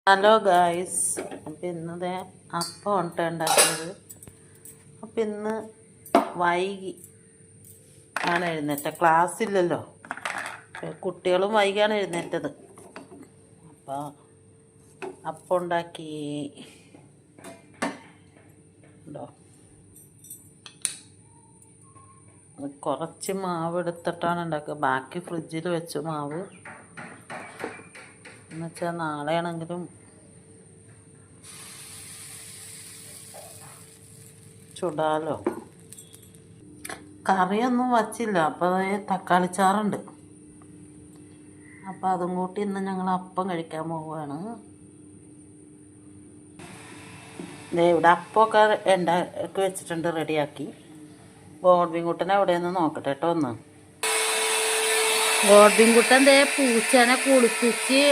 Hello guys, അപ്പം ഇന്നത് അപ്പം ഉണ്ടാക്കിയത്. അപ്പം ഇന്ന് വൈകി ആണ് എഴുന്നേറ്റത്, ക്ലാസ്സില്ലല്ലോ, കുട്ടികളും വൈകിയാണ് എഴുന്നേറ്റത്. അപ്പം ഉണ്ടാക്കി ഉണ്ടോ, കുറച്ച് മാവ് എടുത്തിട്ടാണ് ഉണ്ടാക്കുക. ബാക്കി ഫ്രിഡ്ജിൽ വെച്ചു മാവ്, എന്നുവെച്ചാൽ നാളെയാണെങ്കിലും ചുടാലോ. കറിയൊന്നും വച്ചില്ല, അപ്പോൾ തക്കാളിച്ചാറുണ്ട്. അപ്പം അതും കൂട്ടി ഇന്ന് ഞങ്ങൾ അപ്പം കഴിക്കാൻ പോവുകയാണ്. ഇവിടെ അപ്പമൊക്കെ ഉണ്ടാക്കി വെച്ചിട്ടുണ്ട്, റെഡിയാക്കി. ഗോഡ്ബിൻകുട്ടനെ എവിടെയെന്ന് നോക്കട്ടെ കേട്ടോ. ഒന്ന് ഗോഡ്ബിൻകുട്ടൻ പൂച്ചനെ കുളിപ്പിച്ച്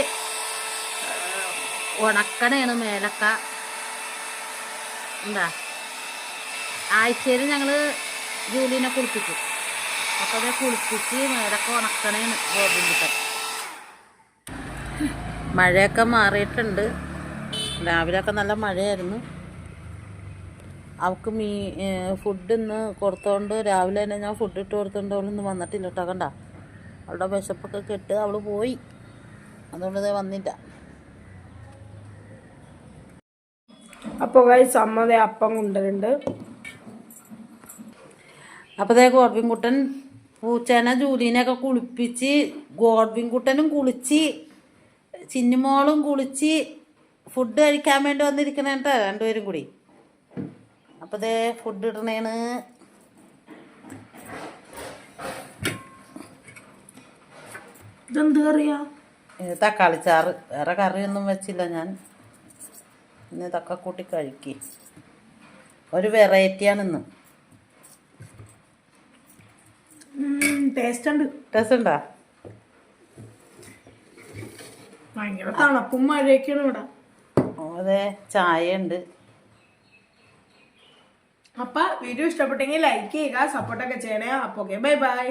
ഉണക്കണേണ് മേലക്ക. എന്താ, ആഴ്ചയിൽ ഞങ്ങൾ ജൂലിനെ കുളിപ്പിച്ചു. അപ്പോൾ അതേ കുളിപ്പിച്ച് മേലൊക്കെ ഉണക്കണേണ് ഗോഡ്ബിൻകുട്ടൻ. മഴയൊക്കെ മാറിയിട്ടുണ്ട്. രാവിലെയൊക്കെ നല്ല മഴയായിരുന്നു. അവൾക്ക് ഫുഡ് ഇന്ന് കൊടുത്തോണ്ട് രാവിലെ തന്നെ ഞാൻ ഫുഡ് ഇട്ട് കൊടുത്തോണ്ട് അവളൊന്നും വന്നിട്ടില്ല കേട്ടോ. കണ്ട, അവളുടെ വിശപ്പൊക്കെ കെട്ട് അവൾ പോയി, അതുകൊണ്ട് വന്നില്ല. അപ്പോൾ ഗൈസ് അമ്മ അപ്പം കൊണ്ടുവരുന്നുണ്ട്. അപ്പോൾ ഗോഡ്ബിൻകുട്ടൻ പൂച്ചേനെ ജൂലീനെയൊക്കെ കുളിപ്പിച്ച്, ഗോഡ്ബിൻകുട്ടനും കുളിച്ച്, ചിന്നിമോളും കുളിച്ച് ഫുഡ് കഴിക്കാൻ വേണ്ടി വന്നിരിക്കണ കേട്ടോ, രണ്ടുപേരും കൂടി. അപ്പോൾ ഫുഡ് ഇടണേണ്. ഇതെന്ത് കറിയാ? ഇത് തക്കാളിച്ചാറ്, വേറെ കറിയൊന്നും വെച്ചില്ല ഞാൻ. ഇന്ന് ഇതൊക്കെ കൂട്ടി കഴിക്കുക, ഒരു വെറൈറ്റിയാണ് ഇന്ന്. ടേസ്റ്റ് ഉണ്ട്. ടേസ്റ്റ് ഉണ്ടാ? ഭയങ്കര തണുപ്പും മഴയൊക്കെയാണ് ഇവിടെ. അതെ, ചായ ഉണ്ട്. അപ്പൊ വീഡിയോ ഇഷ്ടപ്പെട്ടെങ്കിൽ ലൈക്ക് ചെയ്യുക, സപ്പോർട്ടൊക്കെ ചെയ്യണേ. അപ്പൊ ഓക്കെ, ബൈ ബൈ.